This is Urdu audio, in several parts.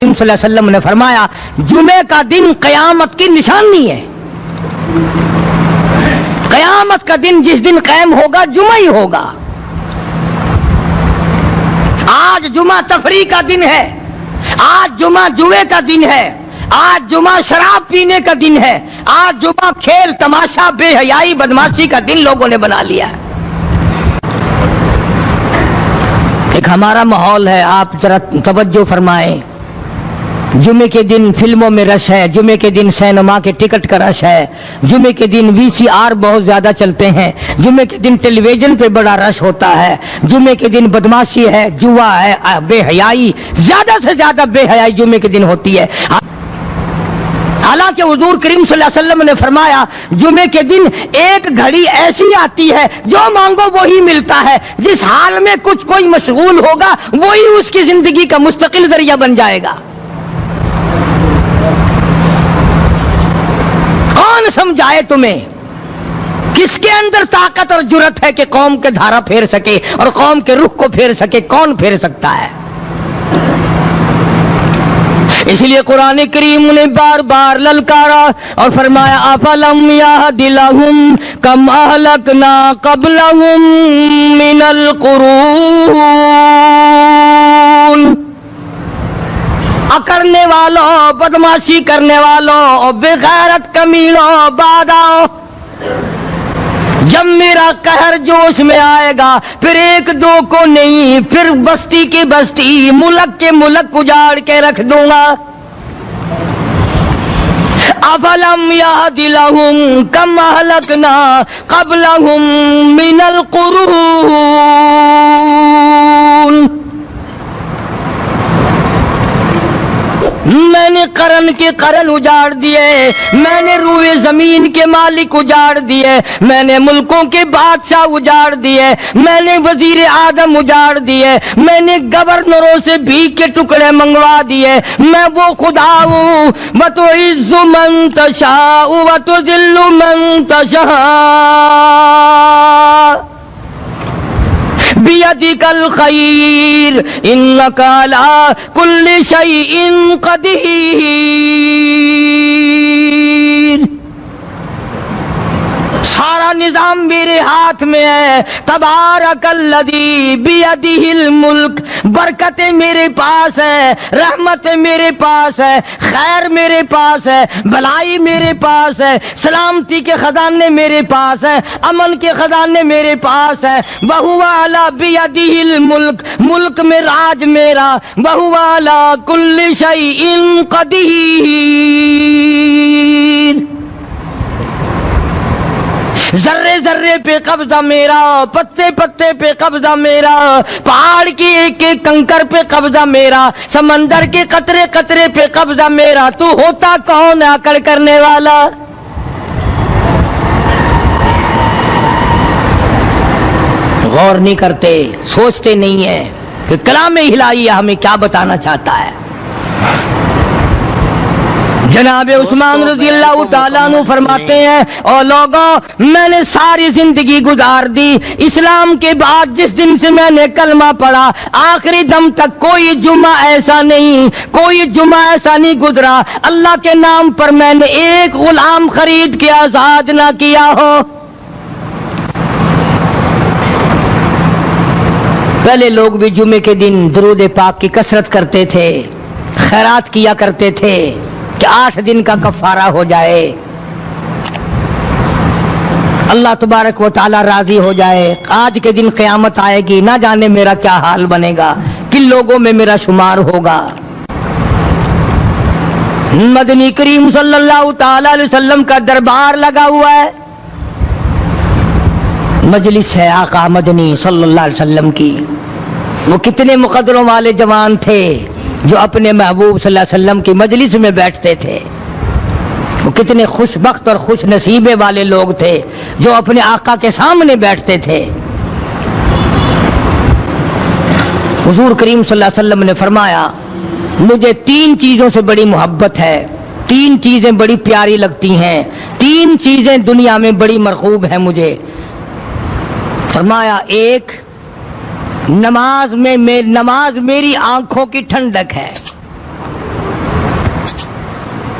صلی اللہ علیہ وسلم نے فرمایا جمعے کا دن قیامت کی نشانی ہے. قیامت کا دن جس دن قائم ہوگا جمعہ ہی ہوگا. آج جمعہ تفریح کا دن ہے، آج جمعہ جوئے کا دن ہے، آج جمعہ شراب پینے کا دن ہے، آج جمعہ کھیل تماشا بے حیائی بدماشی کا دن لوگوں نے بنا لیا ہے. ایک ہمارا ماحول ہے، آپ ذرا توجہ فرمائیں. جمعے کے دن فلموں میں رش ہے، جمعے کے دن سینما کے ٹکٹ کا رش ہے، جمعے کے دن VCR بہت زیادہ چلتے ہیں، جمعے کے دن ٹیلی ویژن پہ بڑا رش ہوتا ہے، جمعے کے دن بدماشی ہے، جوا ہے، بے حیائی، زیادہ سے زیادہ بے حیائی جمعے کے دن ہوتی ہے. حالانکہ حضور کریم صلی اللہ علیہ وسلم نے فرمایا جمعے کے دن ایک گھڑی ایسی آتی ہے جو مانگو وہی ملتا ہے. جس حال میں کچھ کوئی مشغول ہوگا وہی اس کی زندگی کا مستقل ذریعہ بن جائے گا. کون سمجھائے تمہیں؟ کس کے اندر طاقت اور جرت ہے کہ قوم کے دھارا پھیر سکے اور قوم کے رخ کو پھیر سکے؟ کون پھیر سکتا ہے؟ اس لیے قرآن کریم نے بار بار للکارا اور فرمایا افلم یہد لہم کم اہلکنا قبلہم من القرون. اکڑنے والوں، بدماشی کرنے والوں، بے غیرت کمینوں، باداؤ، جب میرا قہر جوش میں آئے گا پھر ایک دو کو نہیں، پھر بستی کی بستی، ملک کے ملک اجاڑ کے رکھ دوں گا. افلم یہد لہم کم اہلکنا قبلہم من القرون. میں نے قرن کے قرن اجاڑ دیے، میں نے روئے زمین کے مالک اجاڑ دیے، میں نے ملکوں کے بادشاہ اجاڑ دیے، میں نے وزیر اعظم اجاڑ دیے، میں نے گورنروں سے بھیک کے ٹکڑے منگوا دیے. میں وہ خدا ہوں وتعز من تشاء وتذل من تشاء بیدک الخیر انک علی کل شیء قدیر. سارا نظام میرے ہاتھ میں ہے. تبارک الذی بیدہ الملک. برکتیں میرے پاس ہے، رحمت میرے پاس ہے، خیر میرے پاس ہے، بھلائی میرے پاس ہے، سلامتی کے خزانے میرے پاس ہے، امن کے خزانے میرے پاس ہے. وہو علی بیدہ الملک. ملک میں راج میرا. وہو علی کل شیء قدیر. ذرے ذرے پہ قبضہ میرا، پتے پتے پہ قبضہ میرا، پہاڑ کی ایک ایک کنکر پہ قبضہ میرا، سمندر کے قطرے قطرے پہ قبضہ میرا. تو ہوتا کون ہے اکڑ کرنے والا؟ غور نہیں کرتے، سوچتے نہیں ہیں کہ کلام الہی ہمیں کیا بتانا چاہتا ہے. جناب عثمان رضی اللہ تعالیٰ عنہ فرماتے ہیں اور لوگوں میں نے ساری زندگی گزار دی اسلام کے بعد، جس دن سے میں نے کلمہ پڑھا آخری دم تک کوئی جمعہ ایسا نہیں، کوئی جمعہ ایسا نہیں گزرا اللہ کے نام پر میں نے ایک غلام خرید کے آزاد نہ کیا ہو. پہلے لوگ بھی جمعے کے دن درود پاک کی کثرت کرتے تھے، خیرات کیا کرتے تھے کہ 8 دن کا کفارہ ہو جائے، اللہ تبارک و تعالی راضی ہو جائے. آج کے دن قیامت آئے گی، نہ جانے میرا کیا حال بنے گا، کن لوگوں میں میرا شمار ہوگا. مدنی کریم صلی اللہ تعالی علیہ وسلم کا دربار لگا ہوا ہے، مجلس ہے آقا مدنی صلی اللہ علیہ وسلم کی. وہ کتنے مقدروں والے جوان تھے جو اپنے محبوب صلی اللہ علیہ وسلم کی مجلس میں بیٹھتے تھے. وہ کتنے خوش بخت اور خوش نصیبے والے لوگ تھے جو اپنے آقا کے سامنے بیٹھتے تھے. حضور کریم صلی اللہ علیہ وسلم نے فرمایا مجھے 3 چیزوں سے بڑی محبت ہے، 3 چیزیں بڑی پیاری لگتی ہیں، 3 چیزیں دنیا میں بڑی مرغوب ہیں مجھے. فرمایا ایک نماز میری آنکھوں کی ٹھنڈک ہے.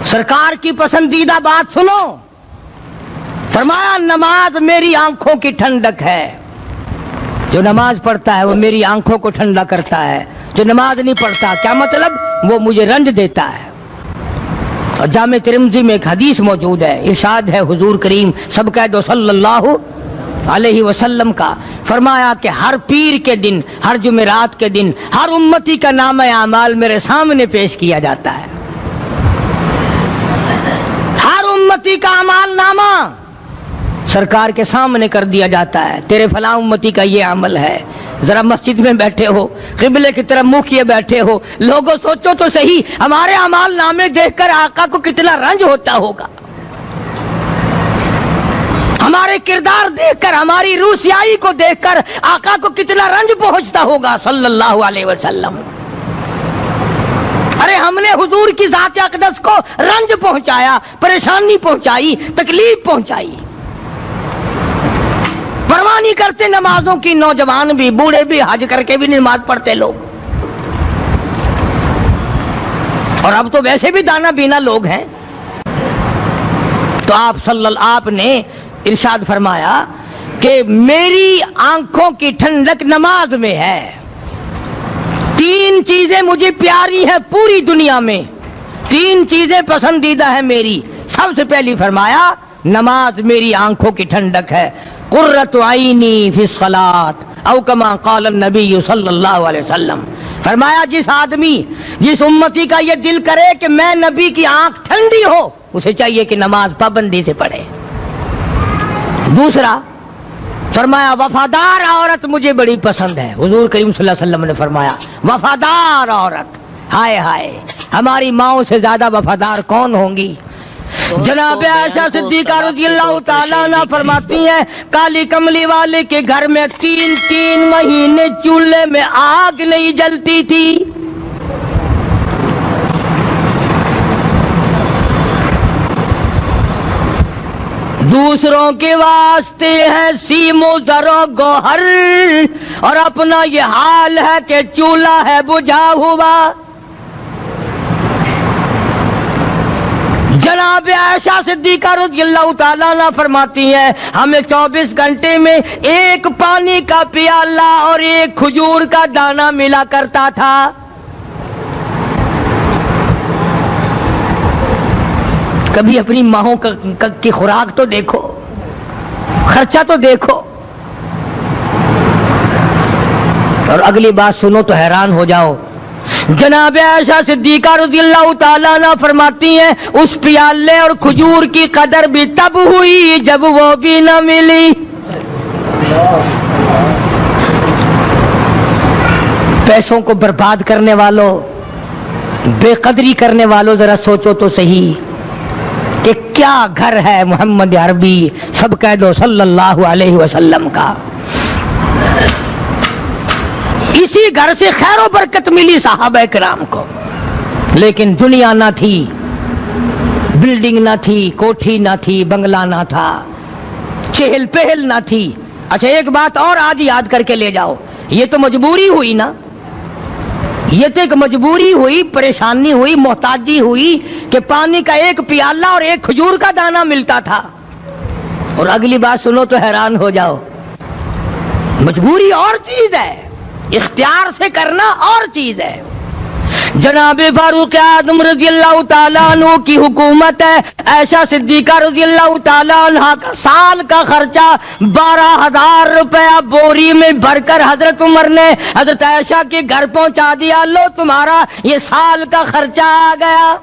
سرکار کی پسندیدہ بات سنو، فرمایا نماز میری آنکھوں کی ٹھنڈک ہے، جو نماز پڑھتا ہے وہ میری آنکھوں کو ٹھنڈا کرتا ہے، جو نماز نہیں پڑھتا کیا مطلب؟ وہ مجھے رنج دیتا ہے۔ اور جامع ترمذی میں ایک حدیث موجود ہے، ارشاد ہے حضور کریم سب کہہ دو صلی اللہ علیہ وسلم کا، فرمایا کہ ہر پیر کے دن، ہر جمعرات کے دن ہر امتی کا نامہ اعمال میرے سامنے پیش کیا جاتا ہے، ہر امتی کا اعمال نامہ سرکار کے سامنے کر دیا جاتا ہے، تیرے فلاں امتی کا یہ عمل ہے۔ ذرا مسجد میں بیٹھے ہو، قبلے کی طرف منہ کیے بیٹھے ہو، لوگوں سوچو تو صحیح ہمارے اعمال نامے دیکھ کر آقا کو کتنا رنج ہوتا ہوگا، ہمارے کردار دیکھ کر، ہماری روح سیاہی کو دیکھ کر آقا کو کتنا رنج پہنچتا ہوگا صلی اللہ علیہ وسلم۔ ارے ہم نے حضور کی ذات اقدس کو رنج پہنچایا، پریشانی پہنچائی، تکلیف پہنچائی، پرواہ نہیں کرتے نمازوں کی، نوجوان بھی، بوڑھے بھی، حج کر کے بھی نماز پڑھتے لوگ، اور اب تو ویسے بھی دانا بینا لوگ ہیں۔ تو آپ نے ارشاد فرمایا کہ میری آنکھوں کی ٹھنڈک نماز میں ہے، تین چیزیں مجھے پیاری ہیں پوری دنیا میں، تین چیزیں پسندیدہ ہیں میری۔ سب سے پہلی فرمایا نماز میری آنکھوں کی ٹھنڈک ہے، قرۃ عینی فی الصلاۃ او کما قال النبی صلی اللہ علیہ وسلم، فرمایا جس آدمی، جس امتی کا یہ دل کرے کہ میں نبی کی آنکھ ٹھنڈی ہو، اسے چاہیے کہ نماز پابندی سے پڑھے۔ دوسرا فرمایا وفادار عورت مجھے بڑی پسند ہے، حضور کریم صلی اللہ علیہ وسلم نے فرمایا وفادار عورت، ہائے ہائے ہماری ماؤں سے زیادہ وفادار کون ہوں گی؟ جناب عائشہ صدیقہ رضی اللہ تعالیٰ عنہ فرماتی ہیں کالی کملی والے کے گھر میں 3 مہینے چولہے میں آگ نہیں جلتی تھی، دوسروں کے واسطے ہے سیم و زر و گوہر، اور اپنا یہ حال ہے کہ چولہا ہے بجھا ہوا۔ جناب عائشہ صدیقہ رضی اللہ تعالیٰ عنہ فرماتی ہیں ہمیں 24 گھنٹے میں ایک پانی کا پیالہ اور ایک کھجور کا دانہ ملا کرتا تھا۔ کبھی اپنی ماہوں کی خوراک تو دیکھو، خرچہ تو دیکھو، اور اگلی بات سنو تو حیران ہو جاؤ۔ جناب عائشہ صدیقہ رضی اللہ تعالیٰ عنہ فرماتی ہیں اس پیالے اور کھجور کی قدر بھی تب ہوئی جب وہ بھی نہ ملی۔ پیسوں کو برباد کرنے والوں، بے قدری کرنے والوں، ذرا سوچو تو صحیح کہ کیا گھر ہے محمد عربی سب کہہ دو صلی اللہ علیہ وسلم کا۔ اسی گھر سے خیر و برکت ملی صحابہ کرام کو، لیکن دنیا نہ تھی، بلڈنگ نہ تھی، کوٹھی نہ تھی، بنگلہ نہ تھا، چہل پہل نہ تھی۔ اچھا ایک بات اور آج یاد کر کے لے جاؤ، یہ تو مجبوری ہوئی نا، یہ تو ایک مجبوری ہوئی، پریشانی ہوئی، محتاجی ہوئی کہ پانی کا ایک پیالہ اور ایک کھجور کا دانہ ملتا تھا۔ اور اگلی بات سنو تو حیران ہو جاؤ، مجبوری اور چیز ہے، اختیار سے کرنا اور چیز ہے۔ جناب فاروق اعظم رضی اللہ تعالیٰ عنہ کی حکومت ہے، عائشہ صدیقہ رضی اللہ تعالیٰ عنہ کا سال کا خرچہ 12,000 روپیہ بوری میں بھر کر حضرت عمر نے حضرت عائشہ کے گھر پہنچا دیا، لو تمہارا یہ سال کا خرچہ آ گیا۔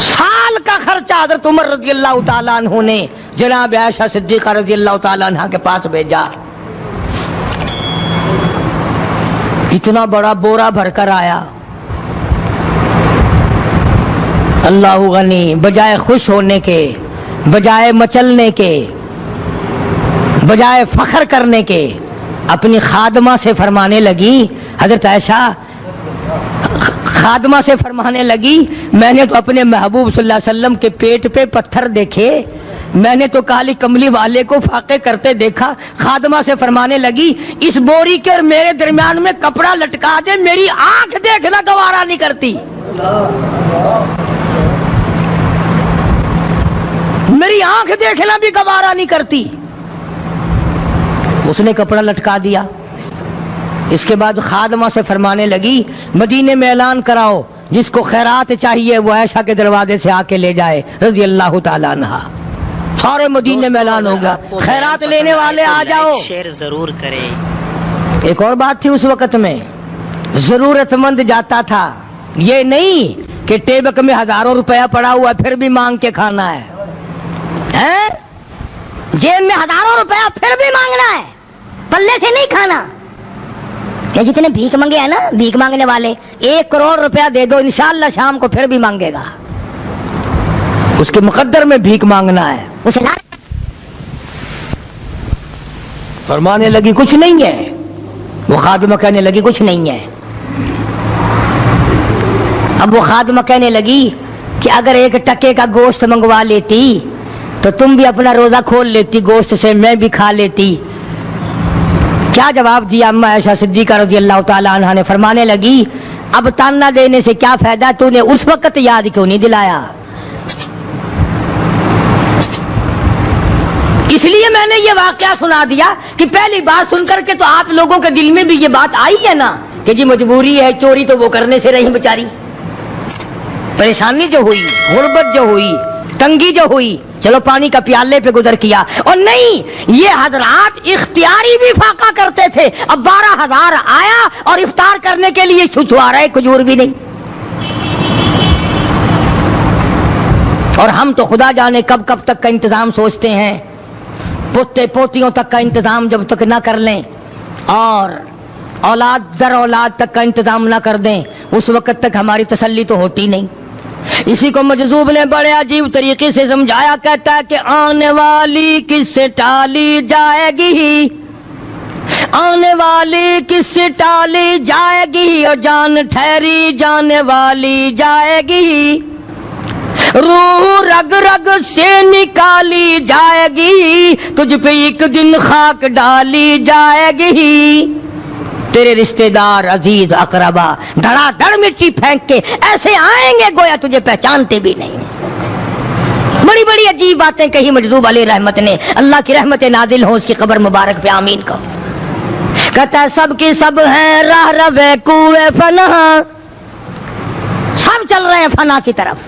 سال کا خرچہ حضرت عمر رضی اللہ تعالیٰ عنہ نے جناب عائشہ صدیقہ رضی اللہ تعالیٰ عنہ کے پاس بھیجا۔ اتنا بڑا بورا بھر کر آیا۔ اللہ غنی، بجائے خوش ہونے کے، بجائے مچلنے کے، بجائے فخر کرنے کے، اپنی خادمہ سے فرمانے لگی حضرت عائشہ خادمہ سے فرمانے لگی میں نے تو اپنے محبوب صلی اللہ علیہ وسلم کے پیٹ پہ پتھر دیکھے، میں نے تو کالی کملی والے کو فاقے کرتے دیکھا۔ خادمہ سے فرمانے لگی اس بوری کے اور میرے درمیان میں کپڑا لٹکا دے، میری آنکھ دیکھنا گوارا نہیں کرتی، میری آنکھ دیکھنا بھی گوارا نہیں کرتی۔ اس نے کپڑا لٹکا دیا۔ اس کے بعد خادمہ سے فرمانے لگی مدینے میں اعلان کراؤ جس کو خیرات چاہیے وہ عائشہ کے دروازے سے آ کے لے جائے رضی اللہ تعالیٰ عنہا۔ سارے مدینے میں اعلان ہوگا خیرات لینے والے آ جاؤ۔ شیئر ضرور کریں۔ ایک اور بات تھی اس وقت میں، ضرورت مند جاتا تھا، یہ نہیں کہ ٹیبک میں ہزاروں روپیہ پڑا ہوا پھر بھی مانگ کے کھانا ہے، جیب میں ہزاروں روپیہ پھر بھی مانگنا ہے، پلے سے نہیں کھانا۔ کہ جتنے بھیک مانگے ہیں نا بھیک مانگنے والے، 1 کروڑ روپیہ دے دو انشاءاللہ شام کو پھر بھی مانگے گا، اس کے مقدر میں بھیک مانگنا ہے۔ اسے فرمانے لگی کچھ نہیں ہے، وہ خادمہ کہنے لگی کچھ نہیں ہے۔ اب وہ خادمہ کہنے لگی کہ اگر 1 ٹکے کا گوشت منگوا لیتی تو تم بھی اپنا روزہ کھول لیتی گوشت سے، میں بھی کھا لیتی۔ کیا جواب دیا اما عائشہ صدیقہ رضی اللہ تعالی عنہا نے؟ فرمانے لگی اب تانا دینے سے کیا فائدہ، تو نے اس وقت یاد کیوں نہیں دلایا؟ اس لیے میں نے یہ واقعہ سنا دیا کہ پہلی بات سن کر کے تو آپ لوگوں کے دل میں بھی یہ بات آئی ہے نا کہ جی مجبوری ہے، چوری تو وہ کرنے سے رہی بیچاری، پریشانی جو ہوئی، غربت جو ہوئی، تنگی جو ہوئی، چلو پانی کا پیالے پہ گزر کیا۔ اور نہیں، یہ حضرات اختیاری بھی فاقہ کرتے تھے۔ اب 12,000 آیا اور افطار کرنے کے لیے چھچوا رہے، کھجور بھی نہیں۔ اور ہم تو خدا جانے کب کب تک کا انتظام سوچتے ہیں، پوتے پوتیوں تک کا انتظام جب تک نہ کر لیں اور اولاد در اولاد تک کا انتظام نہ کر دیں اس وقت تک ہماری تسلی تو ہوتی نہیں۔ اسی کو مجذوب نے بڑے عجیب طریقے سے سمجھایا، کہتا ہے کہ آنے والی کس سے ٹالی جائے گی، آنے والی کس سے ٹالی جائے گی، اور جان ٹھہری جانے والی جائے گی، روح رگ رگ سے نکالی جائے گی، تجھ پہ ایک دن خاک ڈالی جائے گی، تیرے رشتہ دار عزیز اقربا دھڑا دھڑ مٹی پھینک کے ایسے آئیں گے گویا تجھے پہچانتے بھی نہیں۔ بڑی بڑی عجیب باتیں کہی مجذوب علیہ رحمت نے، اللہ کی رحمت نازل ہو اس کی قبر مبارک پہ، آمین کو۔ کہتا ہے سب کی سب ہیں راہ روے کوئے فنا، سب چل رہے ہیں فنا کی طرف۔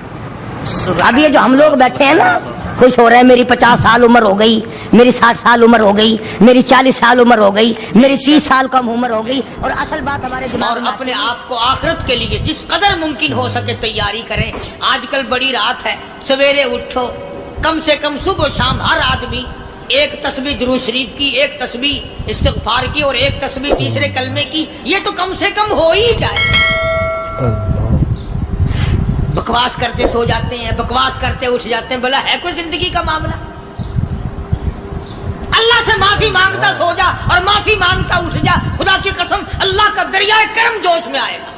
اب یہ جو ہم لوگ بیٹھے ہیں نا خوش ہو رہے ہیں، میری 50 سال عمر ہو گئی، میری 60 سال عمر ہو گئی، میری 40 سال عمر ہو گئی، میری 30 سال کم عمر ہو گئی، اور اصل بات ہمارے دماغ میں اپنے آپ کو آخرت کے لیے جس قدر ممکن ہو سکے تیاری کریں۔ آج کل بڑی رات ہے، سویرے اٹھو، کم سے کم صبح و شام ہر آدمی 1 تسبیح درود شریف کی، 1 تسبیح استغفار کی، اور 1 تسبیح تیسرے کلمے کی، یہ تو کم سے کم ہو ہی جائے۔ بکواس کرتے سو جاتے ہیں، بکواس کرتے اٹھ جاتے ہیں، بلا ہے کوئی زندگی کا معاملہ؟ اللہ سے معافی مانگتا سو جا اور معافی مانگتا اٹھ جا، خدا کی قسم اللہ کا دریائے کرم جوش میں آئے گا۔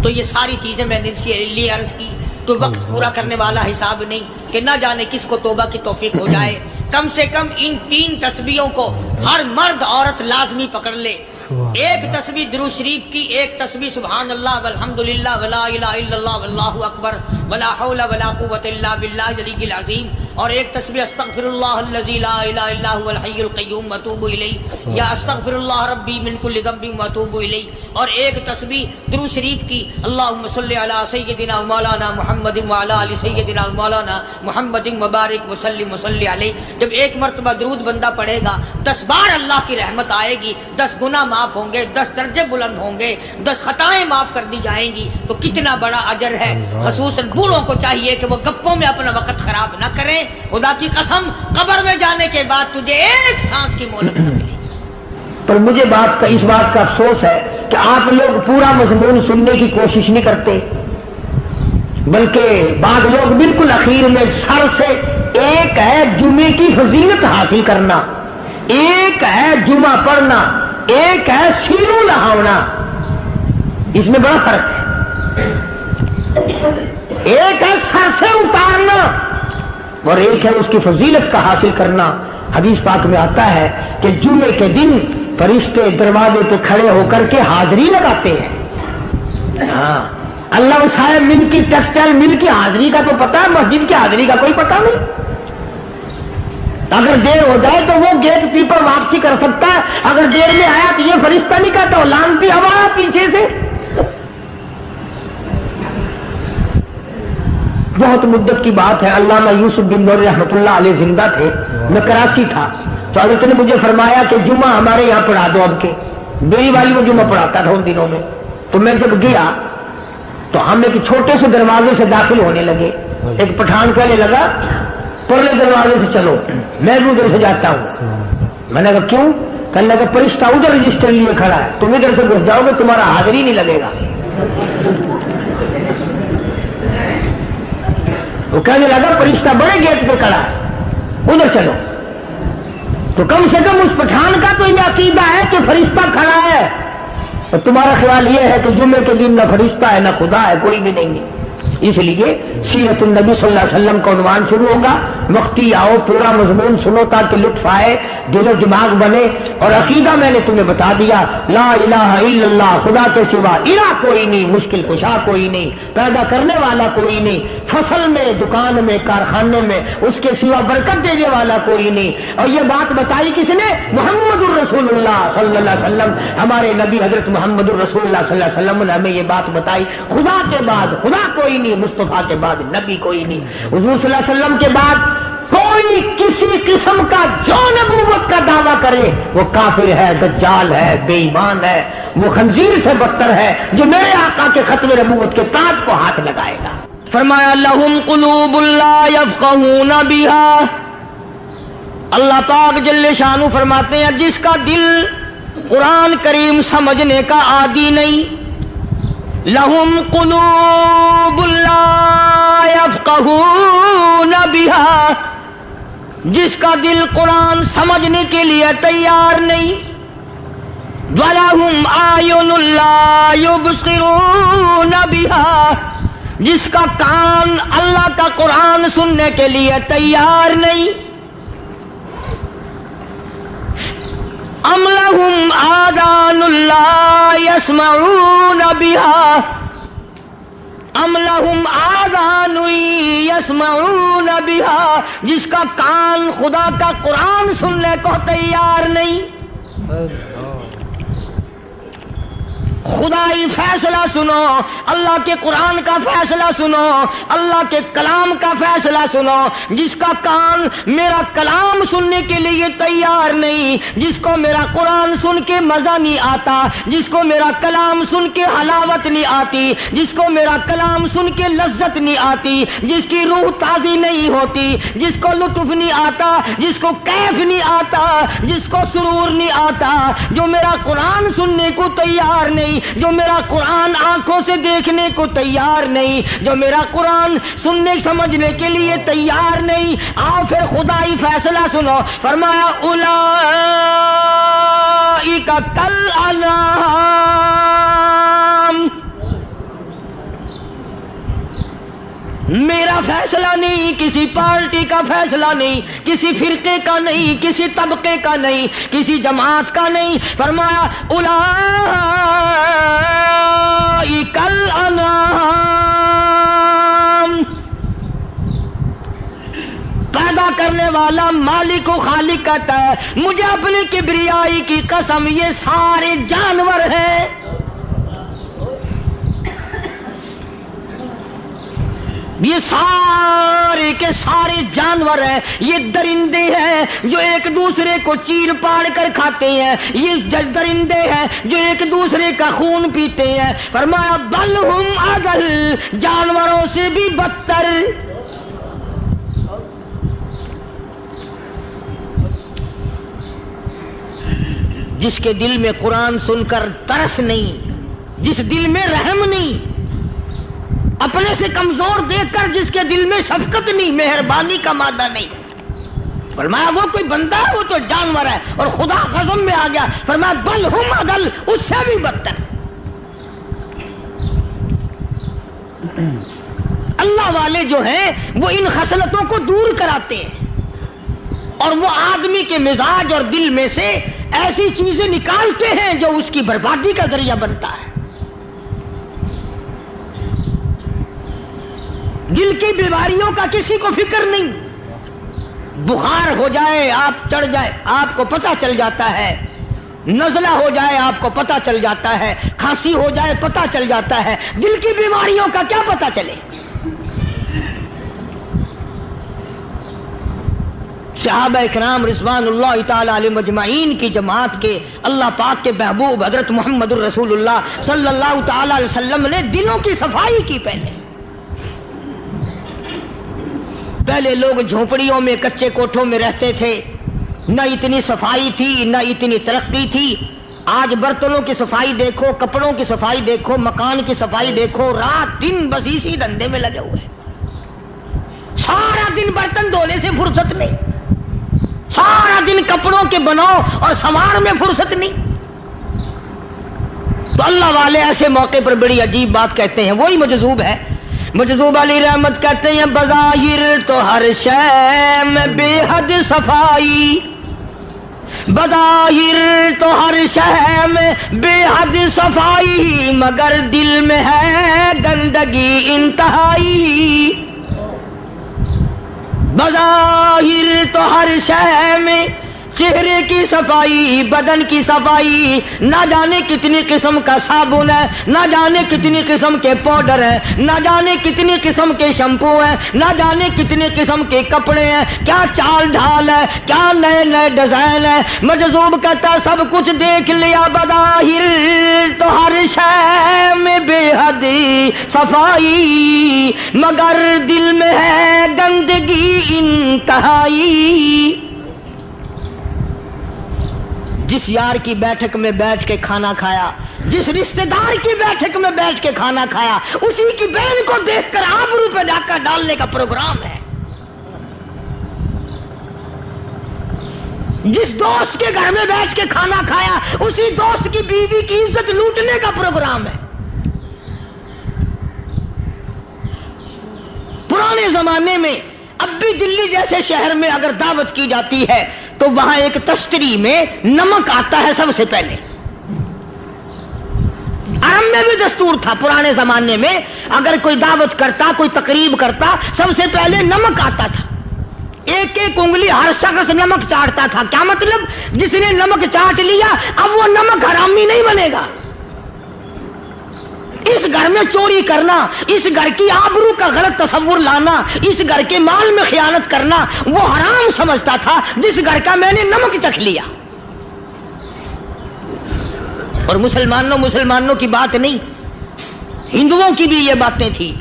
تو یہ ساری چیزیں میں نے لیے عرض کی، تو وقت پورا کرنے والا حساب نہیں کہ نہ جانے کس کو توبہ کی توفیق ہو جائے۔ کم سے کم ان 3 تسبیحوں کو ہر مرد عورت لازمی پکڑ لے۔ 1 تسبیح درود شریف کی، 1 تسبیح سبحان اللہ والحمدللہ ولا الہ الا اللہ واللہ اکبر ولا حول ولا قوۃ الا باللہ العلی العظیم، اور 1 تسبیح استغفر اللہ الذی لا الہ الا هو الحی القیوم واتوب الیہ، یا استغفر اللہ ربی من کل ذنب واتوب الیہ، اور 1 تسبیح درود شریف کی اللہم صلی علی سیدنا مولانا محمد وعلی آل سیدنا مولانا محمد مبارک وسلم وصلی علیہ۔ جب 1 مرتبہ درود بندہ پڑھے گا 10 بار اللہ کی رحمت آئے گی، 10 گناہ معاف ہوں گے، 10 درجے بلند ہوں گے، 10 خطائیں معاف کر دی جائیں گی، تو کتنا بڑا اجر ہے۔ خصوصاً بوڑھوں کو چاہیے کہ وہ گپوں میں اپنا وقت خراب نہ کریں۔ خدا کی قسم قبر میں جانے کے بعد تجھے 1 سانس کی مہلت نہ ملے گی۔ پر مجھے اس بات کا افسوس ہے کہ آپ لوگ پورا مضمون سننے کی کوشش نہیں کرتے، بلکہ بعض لوگ بالکل اخیر میں سر سے، ایک ہے جمعے کی فضیلت حاصل کرنا، ایک ہے جمعہ پڑھنا، ایک ہے سینوں لہاونا، اس میں بڑا فرق ہے. ایک ہے سر سے اتارنا اور ایک ہے اس کی فضیلت کا حاصل کرنا. حدیث پاک میں آتا ہے کہ جمعے کے دن فرشتے دروازے پہ کھڑے ہو کر کے حاضری لگاتے ہیں. ہاں اللہ صاحب مل کی ٹیکسٹائل مل کی حاضری کا تو پتا ہے, مسجد کی حاضری کا کوئی پتا نہیں. اگر دیر ہو جائے تو وہ گیٹ کیپر واپسی کر سکتا ہے, اگر دیر میں آیا تو یہ فرشتہ نہیں کہتا, لانتی ہوا پیچھے سے. بہت مدت کی بات ہے, علامہ یوسف بن نور رحمۃ اللہ علیہ زندہ تھے, میں کراچی تھا, تو حضرت نے مجھے فرمایا کہ جمعہ ہمارے یہاں پڑھا دو. اب کے بیوی والی میں جمعہ پڑھاتا تھا ان دنوں میں. تو میں جب گیا تو ہم ایک چھوٹے سے دروازے سے داخل ہونے لگے. ایک پٹھان کہنے لگا پرلے دروازے سے چلو, میں بھی ادھر سے جاتا ہوں. میں نے کہا کیوں؟ کہنے لگا فرشتہ ادھر رجسٹر لیے کھڑا ہے, تم ادھر سے گھس جاؤ گے تمہارا حاضری نہیں لگے گا. وہ کہنے لگا فرشتہ بڑے گیٹ پہ کھڑا ہے, ادھر چلو. تو کم سے کم اس پٹھان کا تو یہ عقیدہ ہے کہ فرشتہ کھڑا ہے, اور تمہارا خیال یہ ہے کہ جمعے کے دن نہ فرشتہ ہے نہ خدا ہے, کوئی بھی نہیں ہے. اس لیے سیرت النبی صلی اللہ علیہ وسلم کا عنوان شروع ہوگا. وقتی آؤ, پورا مضمون سنو تاکہ لطف آئے, دل و دماغ بنے. اور عقیدہ میں نے تمہیں بتا دیا, لا الہ الا اللہ, خدا کے سوا الہ کوئی نہیں, مشکل کشا کوئی نہیں, پیدا کرنے والا کوئی نہیں, فصل میں, دکان میں, کارخانے میں اس کے سوا برکت دینے والا کوئی نہیں. اور یہ بات بتائی کس نے؟ محمد الرسول اللہ صلی اللہ علیہ وسلم. ہمارے نبی حضرت محمد الرسول اللہ صلی اللہ علیہ وسلم نے ہمیں یہ بات بتائی. خدا کے بعد خدا کوئی نہیں, مصطفیٰ کے بعد نبی کوئی نہیں, حضور صلی اللہ علیہ وسلم کے بعد کوئی کسی قسم کا جو نبوت کا دعویٰ کرے وہ کافر ہے, دجال ہے, بے ایمان ہے, وہ خنزیر سے بدتر ہے جو میرے آقا کے ختم نبوت کے تاج کو ہاتھ لگائے گا. فرمایا لہم قلوب لا یفقہون بہا. اللہ پاک جل شانہ فرماتے ہیں جس کا دل قرآن کریم سمجھنے کا عادی نہیں, لہم قلوب لا یفقہون بہا, جس کا دل قرآن سمجھنے کے لیے تیار نہیں, وَلَهُمْ أَعْيُنٌ لَا يُبْصِرُونَ بِهَا, جس کا کان اللہ کا قرآن سننے کے لیے تیار نہیں. ام لہم آذان لا یسمعون بہا, ام لہم آذان یسمعون بہا, جس کا کان خدا کا قرآن سننے کو تیار نہیں. خدائی فیصلہ سنو, اللہ کے قرآن کا فیصلہ سنو, اللہ کے کلام کا فیصلہ سنو. جس کا کان میرا کلام سننے کے لیے تیار نہیں, جس کو میرا قرآن سن کے مزہ نہیں آتا, جس کو میرا کلام سن کے حلاوت نہیں آتی, جس کو میرا کلام سن کے لذت نہیں آتی, جس کی روح تازی نہیں ہوتی, جس کو لطف نہیں آتا, جس کو کیف نہیں آتا, جس کو سرور نہیں آتا, جو میرا قرآن سننے کو تیار نہیں, جو میرا قرآن آنکھوں سے دیکھنے کو تیار نہیں, جو میرا قرآن سننے سمجھنے کے لیے تیار نہیں. آؤ پھر خدائی فیصلہ سنو. فرمایا اولئک کالانعام, میرا فیصلہ نہیں, کسی پارٹی کا فیصلہ نہیں, کسی فرقے کا نہیں, کسی طبقے کا نہیں, کسی جماعت کا نہیں. فرمایا اولئک الانعام, پیدا کرنے والا مالک و خالق کہتا ہے مجھے اپنی کبریائی کی قسم یہ سارے جانور ہیں. یہ سارے کے سارے جانور ہیں, یہ درندے ہیں جو ایک دوسرے کو چیر پاڑ کر کھاتے ہیں, یہ درندے ہیں جو ایک دوسرے کا خون پیتے ہیں. فرمایا بل ہم اضل, جانوروں سے بھی بدتر. جس کے دل میں قرآن سن کر ترس نہیں, جس دل میں رحم نہیں, اپنے سے کمزور دیکھ کر جس کے دل میں شفقت نہیں, مہربانی کا مادہ نہیں, فرمایا وہ کوئی بندہ ہے, وہ تو جانور ہے. اور خدا غضب میں آ گیا, فرمایا بل ہم اضل, اس سے بھی بدتر. اللہ والے جو ہیں وہ ان خصلتوں کو دور کراتے ہیں اور وہ آدمی کے مزاج اور دل میں سے ایسی چیزیں نکالتے ہیں جو اس کی بربادی کا ذریعہ بنتا ہے. دل کی بیماریوں کا کسی کو فکر نہیں. بخار ہو جائے آپ چڑھ جائے آپ کو پتہ چل جاتا ہے, نزلہ ہو جائے آپ کو پتہ چل جاتا ہے, کھانسی ہو جائے پتہ چل جاتا ہے. دل کی بیماریوں کا کیا پتہ چلے؟ صحابہ اکرام رضوان اللہ تعالی علیہ مجمعین کی جماعت کے اللہ پاک کے محبوب حضرت محمد الرسول اللہ صلی اللہ تعالی علیہ وسلم نے دلوں کی صفائی کی. پہلے لوگ جھونپڑیوں میں کچے کوٹھوں میں رہتے تھے, نہ اتنی صفائی تھی نہ اتنی ترقی تھی. آج برتنوں کی صفائی دیکھو, کپڑوں کی صفائی دیکھو, مکان کی صفائی دیکھو, رات دن بس اسی دھندے میں لگے ہوئے. سارا دن برتن دھونے سے فرصت نہیں, سارا دن کپڑوں کے بناؤ اور سنوار میں فرصت نہیں. تو اللہ والے ایسے موقع پر بڑی عجیب بات کہتے ہیں. وہی مجذوب ہے, مجذوب علی رحمت کہتے ہیں بظاہر تو ہر شے میں بے حد صفائی, بظاہر تو ہر شے میں بے حد صفائی, مگر دل میں ہے گندگی انتہائی. بظاہر تو ہر شے میں چہرے کی صفائی, بدن کی صفائی, نہ جانے کتنی قسم کا صابن ہے, نہ جانے کتنی قسم کے پاؤڈر ہے, نہ جانے کتنی قسم کے شیمپو ہیں, نہ جانے کتنی قسم کے کپڑے ہیں, کیا چال ڈھال ہے, کیا نئے نئے ڈیزائن ہے. مجذوب کہتا سب کچھ دیکھ لیا, بظاہر تو ہر شے میں بے حد صفائی, مگر دل میں ہے گندگی انتہائی. جس یار کی بیٹھک میں بیٹھ کے کھانا کھایا, جس رشتہ دار کی بیٹھک میں بیٹھ کے کھانا کھایا, اسی کی بہن کو دیکھ کر آبرو پہ ڈاکہ ڈالنے کا پروگرام ہے. جس دوست کے گھر میں بیٹھ کے کھانا کھایا, اسی دوست کی بیوی کی عزت لوٹنے کا پروگرام ہے. پرانے زمانے میں اب بھی دلی جیسے شہر میں اگر دعوت کی جاتی ہے تو وہاں ایک تشتری میں نمک آتا ہے سب سے پہلے. عرب میں بھی دستور تھا پرانے زمانے میں, اگر کوئی دعوت کرتا, کوئی تقریب کرتا, سب سے پہلے نمک آتا تھا. ایک ایک انگلی ہر شخص نمک چاٹتا تھا. کیا مطلب؟ جس نے نمک چاٹ لیا اب وہ نمک حرامی نہیں بنے گا. اس گھر میں چوری کرنا, اس گھر کی آبرو کا غلط تصور لانا, اس گھر کے مال میں خیانت کرنا وہ حرام سمجھتا تھا جس گھر کا میں نے نمک چکھ لیا. اور مسلمانوں کی بات نہیں, ہندوؤں کی بھی یہ باتیں تھی.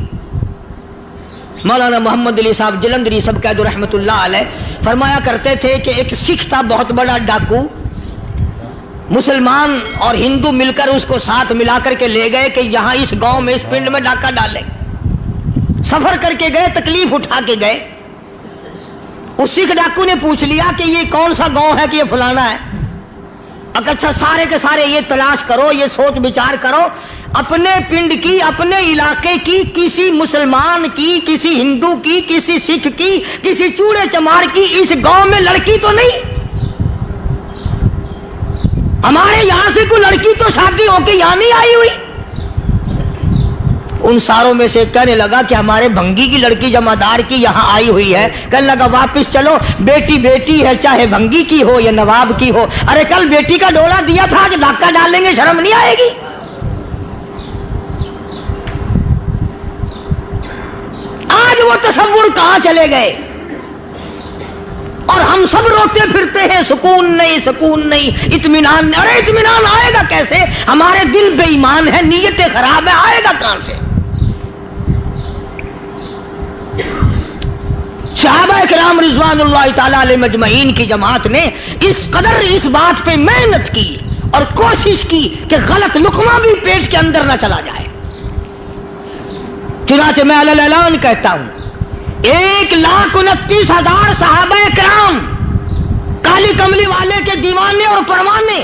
مولانا محمد علی صاحب جلندری سب قید رحمت اللہ علیہ فرمایا کرتے تھے کہ ایک سکھ تھا بہت بڑا ڈاکو, مسلمان اور ہندو مل کر اس کو ساتھ ملا کر کے لے گئے کہ یہاں اس گاؤں میں اس پنڈ میں ڈاکہ ڈالے. سفر کر کے گئے, تکلیف اٹھا کے گئے. اس سکھ ڈاکو نے پوچھ لیا کہ یہ کون سا گاؤں ہے کہ یہ فلانا ہے. اچھا سارے کے سارے یہ تلاش کرو, یہ سوچ بچار کرو, اپنے پنڈ کی, اپنے علاقے کی, کسی مسلمان کی, کسی ہندو کی, کسی سکھ کی, کسی چوڑے چمار کی اس گاؤں میں لڑکی تو نہیں. ہمارے یہاں سے کوئی لڑکی تو شادی ہو کے یہاں نہیں آئی ہوئی. ان ساروں میں سے کہنے لگا کہ ہمارے بھنگی کی لڑکی جمادار کی یہاں آئی ہوئی ہے. کہنے لگا واپس چلو, بیٹی بیٹی ہے چاہے بھنگی کی ہو یا نواب کی ہو. ارے کل بیٹی کا ڈولا دیا تھا, آج ڈاکہ ڈالیں گے, شرم نہیں آئے گی؟ آج وہ تصور کہاں چلے گئے اور ہم سب روتے پھرتے ہیں, سکون نہیں, سکون نہیں, اطمینان نہیں. ارے اطمینان آئے گا کیسے؟ ہمارے دل بے ایمان ہے, نیتیں خراب ہے, آئے گا کہاں سے؟ صحابہ کرام رضوان اللہ تعالی علیہ مجمعین کی جماعت نے اس قدر اس بات پہ محنت کی اور کوشش کی کہ غلط لقمہ بھی پیٹ کے اندر نہ چلا جائے. چنانچہ میں علی الاعلان کہتا ہوں 1,29,000 صحابہ کرام کالی کملی والے کے دیوانے اور پروانے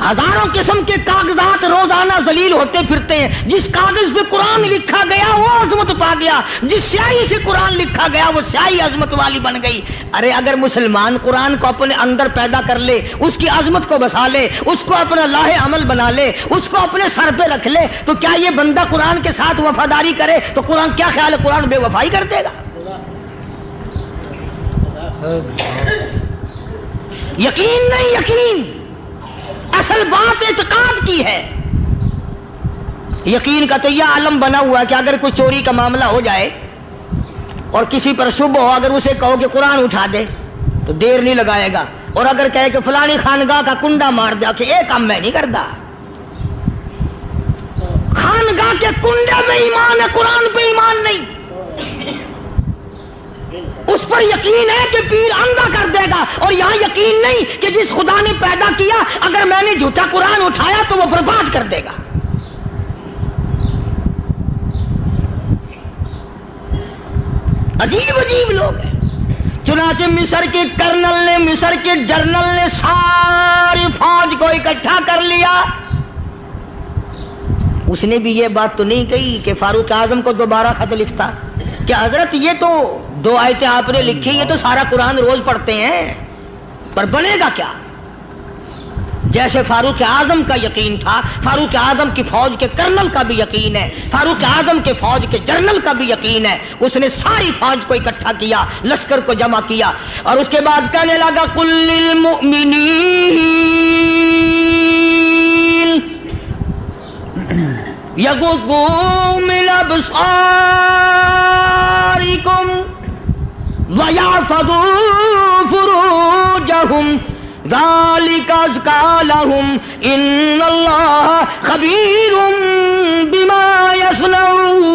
ہزاروں قسم کے کاغذات روزانہ ذلیل ہوتے پھرتے ہیں. جس کاغذ پہ قرآن لکھا گیا وہ عظمت پا گیا, جس سیاہی سے قرآن لکھا گیا وہ سیاہی عظمت والی بن گئی. ارے اگر مسلمان قرآن کو اپنے اندر پیدا کر لے, اس کی عظمت کو بسا لے, اس کو اپنا لاہ عمل بنا لے, اس کو اپنے سر پہ رکھ لے, تو کیا یہ بندہ قرآن کے ساتھ وفاداری کرے تو قرآن کیا خیال ہے قرآن بے وفائی کر دے گا؟ یقین نہیں, یقین اصل بات اعتقاد کی ہے. یقین کا تو یہ عالم بنا ہوا ہے کہ اگر کوئی چوری کا معاملہ ہو جائے اور کسی پر شبہ ہو, اگر اسے کہو کہ قرآن اٹھا دے تو دیر نہیں لگائے گا, اور اگر کہے کہ فلانی خانگاہ کا کنڈا مار دیا کہ یہ کام میں نہیں کرتا. خانگاہ کے کنڈے میں ایمان ہے, قرآن پہ ایمان نہیں. اس پر یقین ہے کہ پیر اندھا کر دے گا, اور یہاں یقین نہیں کہ جس خدا نے پیدا کیا اگر میں نے جھوٹا قرآن اٹھایا تو وہ برباد کر دے گا. عجیب عجیب لوگ ہیں. چنانچہ مصر کے کرنل نے, مصر کے جنرل نے ساری فوج کو اکٹھا کر لیا. اس نے بھی یہ بات تو نہیں کہی کہ فاروق اعظم کو دوبارہ خط لکھتا کہ حضرت یہ تو 2 آیتیں آپ نے لکھی, یہ تو سارا قرآن روز پڑھتے ہیں, پر بنے گا کیا؟ جیسے فاروق اعظم کا یقین تھا, فاروق اعظم کی فوج کے کرنل کا بھی یقین ہے, فاروق اعظم کے فوج کے جنرل کا بھی یقین ہے. اس نے ساری فوج کو اکٹھا کیا, لشکر کو جمع کیا, اور اس کے بعد کہنے لگا قل للمؤمنین یغضوا من ابصارکم وَيَحْفَظُوا فُرُوجَهُمْ ذَلِكَ أَزْكَىٰ لَهُمْ إِنَّ اللَّهَ خَبِيرٌ بِمَا يَصْنَعُونَ.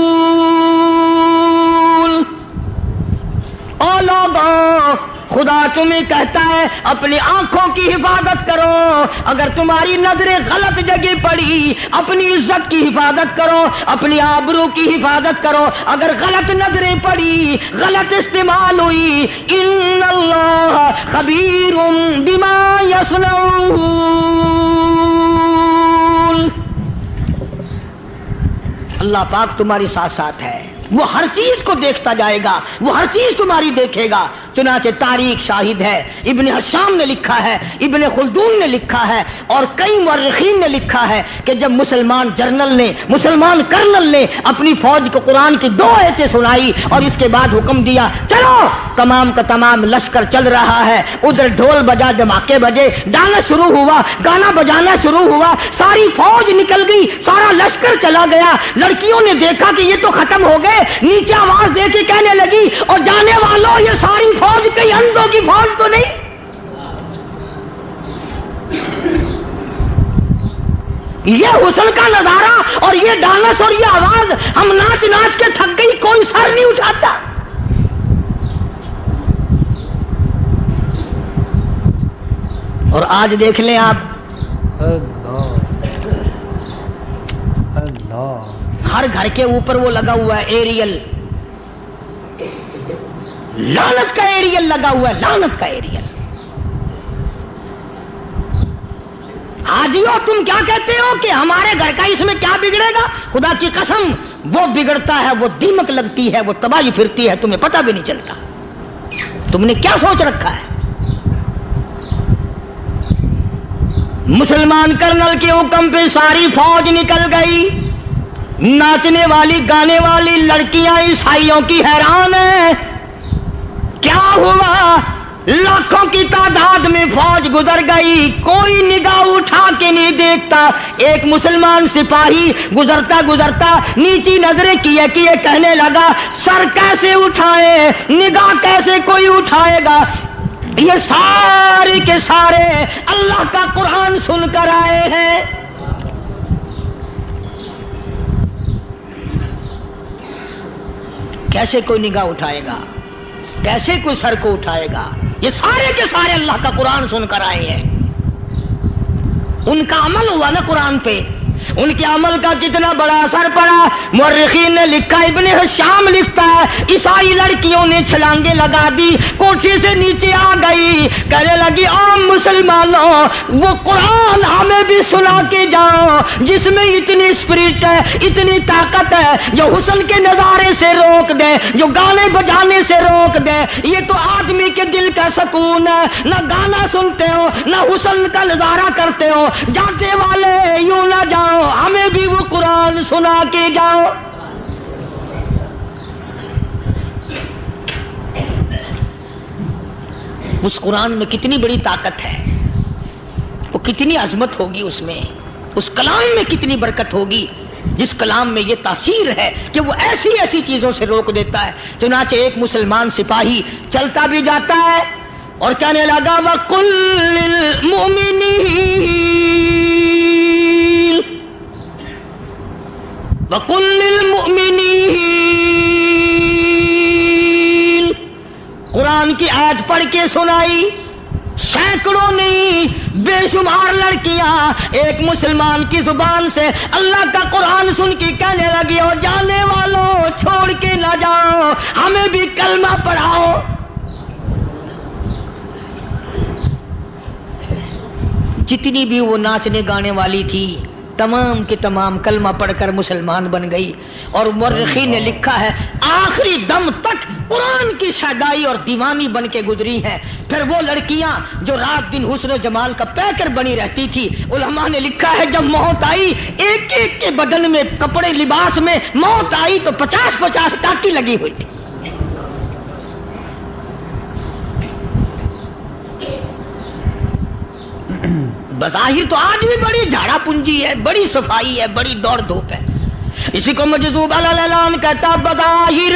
او لوگوں, خدا تمہیں کہتا ہے اپنی آنکھوں کی حفاظت کرو. اگر تمہاری نظریں غلط جگہ پڑی, اپنی عزت کی حفاظت کرو, اپنی آبرو کی حفاظت کرو. اگر غلط نظریں پڑی, غلط استعمال ہوئی, ان اللہ خبیر بما یصنعون. اللہ پاک تمہاری ساتھ ساتھ ہے, وہ ہر چیز کو دیکھتا جائے گا, وہ ہر چیز تمہاری دیکھے گا. چنانچہ تاریخ شاہد ہے, ابن حشام نے لکھا ہے, ابن خلدون نے لکھا ہے, اور کئی مورخین نے لکھا ہے کہ جب مسلمان جنرل نے, مسلمان کرنل نے اپنی فوج کو قرآن کی 2 آیتیں سنائی اور اس کے بعد حکم دیا چلو, تمام کا تمام لشکر چل رہا ہے. ادھر ڈھول بجا, دھماکے بجے, ڈانا شروع ہوا, گانا بجانا شروع ہوا, ساری فوج نکل گئی, سارا لشکر چلا گیا. لڑکیوں نے دیکھا کہ یہ تو ختم ہو گئے, نیچے آواز دے کے کہنے لگی اور جانے والوں یہ ساری فوج کئی اندھوں کی فوج تو نہیں. یہ حسن کا نظارہ اور یہ ڈانس اور یہ آواز, ہم ناچ ناچ کے تھک گئی, کوئی سر نہیں اٹھاتا. اور آج دیکھ لیں آپ, ہر گھر کے اوپر وہ لگا ہوا ہے ایریل, لعنت کا ایریل لگا ہوا ہے, لعنت کا ایریل. حاجیو تم کیا کہتے ہو کہ ہمارے گھر کا اس میں کیا بگڑے گا؟ خدا کی قسم وہ بگڑتا ہے, وہ دیمک لگتی ہے, وہ تباہی پھرتی ہے, تمہیں پتہ بھی نہیں چلتا. تم نے کیا سوچ رکھا ہے؟ مسلمان کرنل کے حکم پہ ساری فوج نکل گئی. ناچنے والی گانے والی لڑکیاں عیسائیوں کی حیران ہیں. کیا ہوا؟ لاکھوں کی تعداد میں فوج گزر گئی, کوئی نگاہ اٹھا کے نہیں دیکھتا. ایک مسلمان سپاہی گزرتا گزرتا نیچی نظریں کیے کیے کہنے لگا سر کیسے اٹھائے, نگاہ کیسے کوئی اٹھائے گا؟ یہ سارے کے سارے اللہ کا قرآن سن کر آئے ہیں. کیسے کوئی نگاہ اٹھائے گا, کیسے کوئی سر کو اٹھائے گا؟ یہ سارے کے سارے اللہ کا قرآن سن کر آئے ہیں. ان کا عمل ہوا نا قرآن پہ, ان کے عمل کا کتنا بڑا اثر پڑا. مورخین نے لکھا, ابن حشام لکھتا ہے, عیسائی لڑکیوں نے چھلانگیں لگا دی, کوٹھی سے نیچے آ گئی, کہنے لگی عام مسلمانوں وہ قرآن ہمیں بھی سنا کے جاؤ جس میں اتنی اسپرٹ ہے, اتنی طاقت ہے, جو حسن کے نظارے سے روک دے, جو گانے بجانے سے روک دے. یہ تو آدمی کے دل کا سکون ہے, نہ گانا سنتے ہو نہ حسن کا نظارہ کرتے ہو, جاتے والے یوں نہ جاؤ, ہمیں بھی وہ قرآن سنا کے جاؤ. اس قرآن میں کتنی بڑی طاقت ہے, وہ کتنی عظمت ہوگی اس میں, اس کلام میں کتنی برکت ہوگی, جس کلام میں یہ تاثیر ہے کہ وہ ایسی ایسی چیزوں سے روک دیتا ہے. چنانچہ ایک مسلمان سپاہی چلتا بھی جاتا ہے اور کہنے لگا وَقُلْ لِلْمُؤْمِنِينَ وَقُلْ لِلْمُؤْمِنِينَ, قرآن کی آیت پڑھ کے سنائی. سینکڑوں نہیں بے شمار لڑکیاں ایک مسلمان کی زبان سے اللہ کا قرآن سن کے کہنے لگی, اور جانے والوں چھوڑ کے نہ جاؤ, ہمیں بھی کلمہ پڑھاؤ. جتنی بھی وہ ناچنے گانے والی تھی تمام کے تمام کلمہ پڑھ کر مسلمان بن گئی. اور مورخین نے لکھا ہے آخری دم تک قرآن کی شیدائی اور دیوانی بن کے گزری ہیں. پھر وہ لڑکیاں جو رات دن حسن و جمال کا پیکر بنی رہتی تھی, علماء نے لکھا ہے جب موت آئی ایک ایک کے بدن میں کپڑے لباس میں موت آئی تو 50-50 ٹاٹی لگی ہوئی تھی. بظاہر تو آج بھی بڑی جھاڑا پنجی ہے, بڑی صفائی ہے, بڑی دوڑ دھوپ ہے. اسی کو مجذوب الاعلان کہتا, بظاہر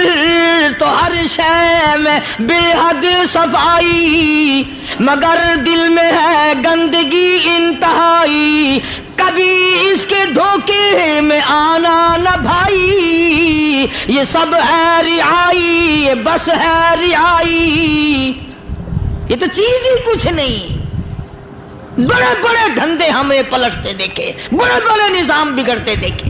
تو ہر شے میں بے حد صفائی, مگر دل میں ہے گندگی انتہائی, کبھی اس کے دھوکے میں آنا نہ بھائی, یہ سب ہے رعائی, یہ بس ہے رعائی. یہ تو چیز ہی کچھ نہیں. بڑے بڑے دھندے ہمیں پلٹتے دیکھے, بڑے بڑے نظام بگڑتے دیکھے.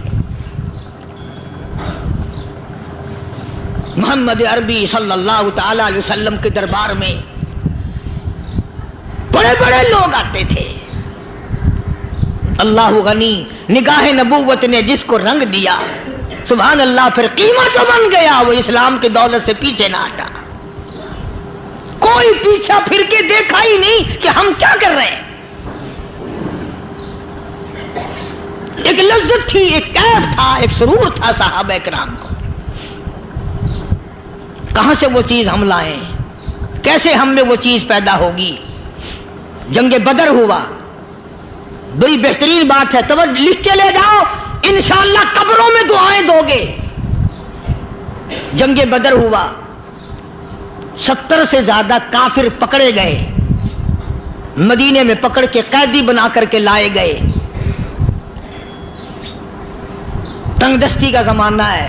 محمد عربی صلی اللہ تعالی علیہ وسلم کے دربار میں بڑے بڑے لوگ آتے تھے. اللہ غنی, نگاہ نبوت نے جس کو رنگ دیا سبحان اللہ, پھر قیمت تو بن گیا, وہ اسلام کی دولت سے پیچھے نہ ہٹا. کوئی پیچھا پھر کے دیکھا ہی نہیں کہ ہم کیا کر رہے ہیں. ایک لذت تھی, ایک کیف تھا, ایک سرور تھا صحابہ کرام کو. کہاں سے وہ چیز ہم لائیں, کیسے ہم میں وہ چیز پیدا ہوگی. جنگ بدر ہوا, بڑی بہترین بات ہے, توجہ لکھ کے لے جاؤ, انشاءاللہ قبروں میں دعائیں دو گے. جنگ بدر ہوا, 70 سے زیادہ کافر پکڑے گئے, مدینے میں پکڑ کے قیدی بنا کر کے لائے گئے. تنگ دستی کا زمانہ ہے,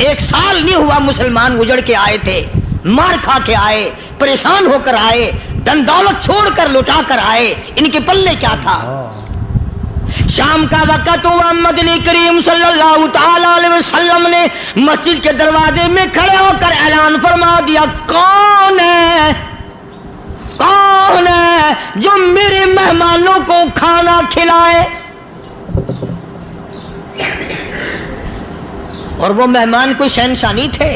1 سال نہیں ہوا مسلمان اجڑ کے آئے تھے, مار کھا کے آئے, پریشان ہو کر آئے, دن دولت چھوڑ کر لوٹا کر آئے. ان کے پلے کیا تھا. شام کا وقت ہوا, مدنی کریم صلی اللہ تعالی علیہ وسلم نے مسجد کے دروازے میں کھڑے ہو کر اعلان فرما دیا, کون ہے, کون ہے جو میرے مہمانوں کو کھانا کھلائے. اور وہ مہمان کوئی شہنشاہ نہیں تھے,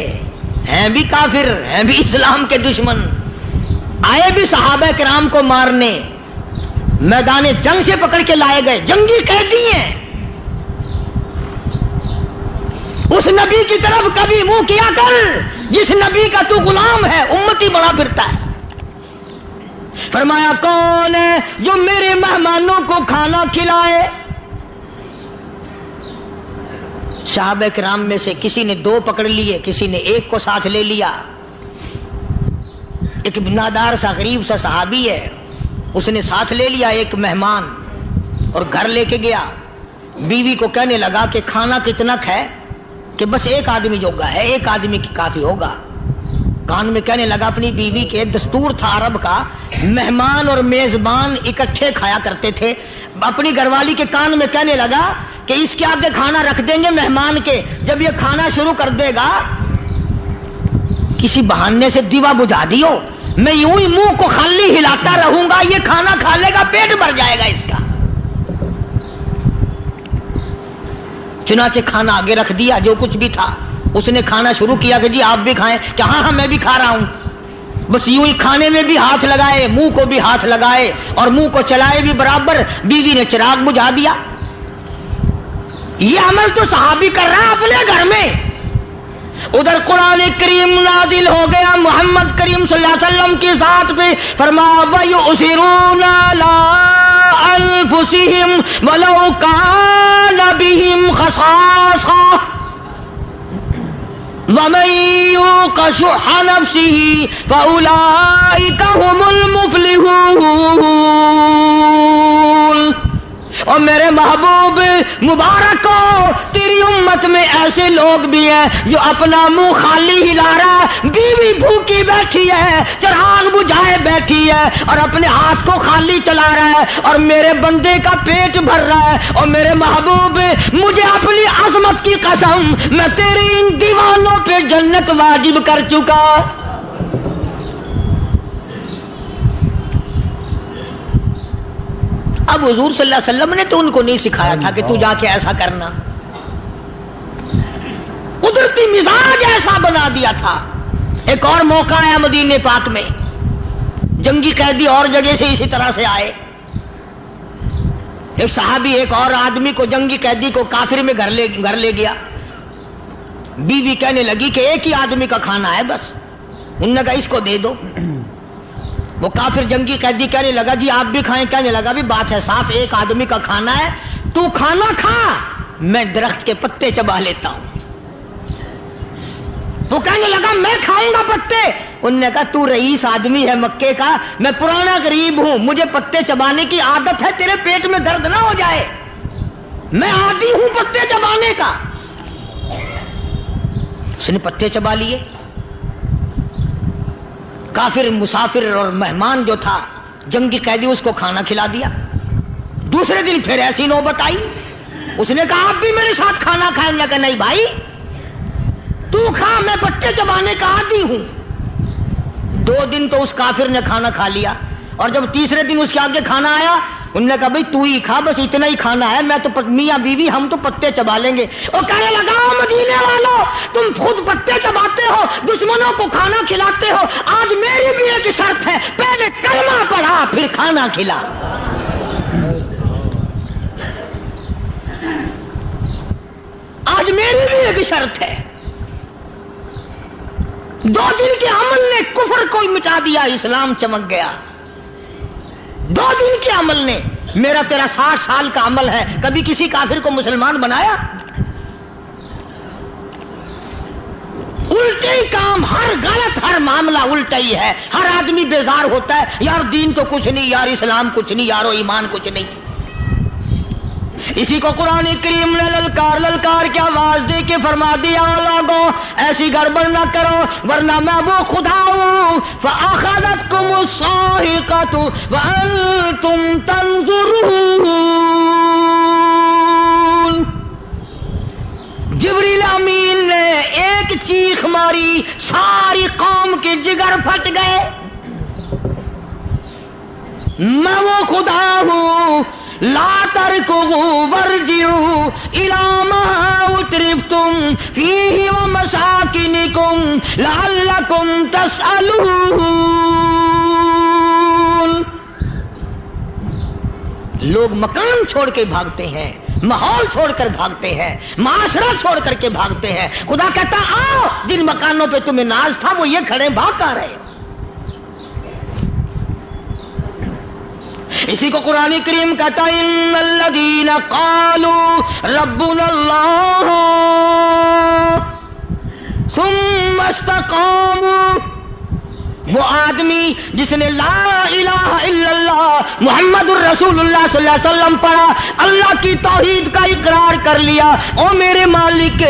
ہیں بھی کافر, ہیں بھی اسلام کے دشمن, آئے بھی صحابہ کرام کو مارنے, میدان جنگ سے پکڑ کے لائے گئے, جنگی قیدی ہیں. اس نبی کی طرف کبھی منہ کیا کر جس نبی کا تو غلام ہے, امتی بنا پھرتا ہے. فرمایا کون ہے جو میرے مہمانوں کو کھانا کھلائے. صحابہ کرام میں سے کسی نے 2 پکڑ لیے, کسی نے 1 کو ساتھ لے لیا. ایک بنادار سا غریب سا صحابی ہے, اس نے ساتھ لے لیا ایک مہمان اور گھر لے کے گیا. بیوی کو کہنے لگا کہ کھانا کتنا ہے, کہ بس 1 آدمی جوگا ہے, 1 آدمی کی کافی ہوگا. کان میں کہنے لگا اپنی بیوی کے، دستور تھا عرب کا، مہمان اور میزبان اکٹھے کھایا کرتے تھے، اپنی گھر والی کے کان میں کہنے لگا کہ اس کے آگے کھانا رکھ دیں گے مہمان کے، جب یہ کھانا شروع کر دے گا کسی بہانے سے دیوا بجھا دیو، میں یوں ہی منہ کو خالی ہلاتا رہوں گا، یہ کھانا کھا لے گا، پیٹ بھر جائے گا اس کا۔ چنانچہ کھانا آگے رکھ دیا، جو کچھ بھی تھا اس نے کھانا شروع کیا کہ جی آپ بھی کھائیں، کہ ہاں ہاں میں بھی کھا رہا ہوں۔ بس یوں ہی کھانے میں بھی ہاتھ لگائے، منہ کو بھی ہاتھ لگائے اور منہ کو چلائے بھی برابر، بیوی نے چراغ بجھا دیا۔ یہ عمل تو صحابی کر رہا ہے اپنے گھر میں، ادھر قرآن کریم نازل ہو گیا محمد کریم صلی اللہ علیہ وسلم کی ذات پہ، فرمایا وَيُؤْثِرُونَ عَلَىٰ أَنفُسِهِمْ وَلَوْ كَانَ بِهِمْ خَصَاصَةٌ وَمَن يُوقَ شُحَّ نَفْسِهِ فَأُولَٰئِكَ هُمُ الْمُفْلِحُونَ۔ اور میرے محبوب مبارک ہو، تیری امت میں ایسے لوگ بھی ہیں جو اپنا منہ خالی ہلا رہا ہے، بیوی بھوکی بیٹھی ہے، چراغ بجھائے بیٹھی ہے اور اپنے ہاتھ کو خالی چلا رہا ہے اور میرے بندے کا پیٹ بھر رہا ہے۔ اور میرے محبوب مجھے اپنی عظمت کی قسم، میں تیرے ان دیوانوں پہ جنت واجب کر چکا۔ اب حضور صلی اللہ علیہ وسلم نے تو ان کو نہیں سکھایا تھا کہ تو جا کے ایسا کرنا، قدرتی مزاج ایسا بنا دیا تھا۔ ایک اور موقع آیا مدینے پاک میں، جنگی قیدی اور جگہ سے اسی طرح سے آئے، ایک صحابی ایک اور آدمی کو، جنگی قیدی کو کافر میں گھر لے گیا۔ بیوی کہنے لگی کہ ایک ہی آدمی کا کھانا ہے بس، انہوں نے کہا اس کو دے دو۔ وہ کافر جنگی قیدی کہنے لگا جی آپ بھی کھائیں، کہنے لگا بھی بات ہے صاف، ایک آدمی کا کھانا ہے، تو کھانا کھا، میں درخت کے پتے چبا لیتا ہوں۔ وہ کہنے لگا میں کھاؤں گا پتے، انہوں نے کہا تو رئیس آدمی ہے مکے کا، میں پرانا غریب ہوں، مجھے پتے چبانے کی عادت ہے، تیرے پیٹ میں درد نہ ہو جائے، میں عادی ہوں پتے چبانے کا۔ اس نے پتے چبا لیے۔ کافر مسافر اور مہمان جو تھا جنگی قیدی، اس کو کھانا کھلا دیا۔ دوسرے دن پھر ایسی نوبت آئی، اس نے کہا آپ بھی میرے ساتھ کھانا کھائیں گے؟ کہ نہیں بھائی تو کھا، میں پتے چبانے کا عادی ہوں۔ 2 دن تو اس کافر نے کھانا کھا لیا، اور جب تیسرے دن اس کے آگے کھانا آیا، انہوں نے کہا بھائی تو ہی کھا، بس اتنا ہی کھانا ہے، میں تو میاں بیوی ہم تو پتے چبا لیں گے۔ اور کہنے لگا مدینے والوں، تم خود پتے چباتے ہو، دشمنوں کو کھانا کھلاتے ہو، آج میری بھی ایک شرط ہے، پہلے کلمہ پڑھا پھر کھانا کھلا۔ آج میری بھی ایک شرط ہے۔ 2 دن کے عمل نے کفر کو مٹا دیا، اسلام چمک گیا۔ 2 دن کے عمل نے، میرا تیرا 60 سال کا عمل ہے، کبھی کسی کافر کو مسلمان بنایا؟ الٹے ہی کام، ہر غلط، ہر معاملہ الٹا ہی ہے، ہر آدمی بیزار ہوتا ہے، یار دین تو کچھ نہیں، یار اسلام کچھ نہیں، یارو ایمان کچھ نہیں۔ اسی کو قرآن کریم نے للکار کی آواز دے کے فرما دیا لوگوں ایسی گڑبڑ نہ کرو ورنہ میں وہ خدا ہوں فَأَخَذَتْكُمُ الصَّاعِقَةُ وَأَنْتُمْ تَنْظُرُونَ۔ جبریل امین نے ایک چیخ ماری، ساری قوم کے جگر پھٹ گئے، میں وہ خدا ہوں لا تركضوا وارجعوا إلى ما أترفتم فيه ومساكنكم لعلكم تسألون۔ لوگ مکان چھوڑ کے بھاگتے ہیں، ماحول چھوڑ کر بھاگتے ہیں، معاشرہ چھوڑ کر کے بھاگتے ہیں، خدا کہتا آؤ جن مکانوں پہ تمہیں ناز تھا وہ یہ کھڑے بھاگ آ رہے۔ اسی کو قرآن کریم کہتا ہے ان الذین قالوا ربنا اللہ ثم استقاموا وہ آدمی جس نے لا الہ الا اللہ محمد الرسول اللہ صلی اللہ علیہ وسلم پڑھا، اللہ کی توحید کا اقرار کر لیا، او میرے مالک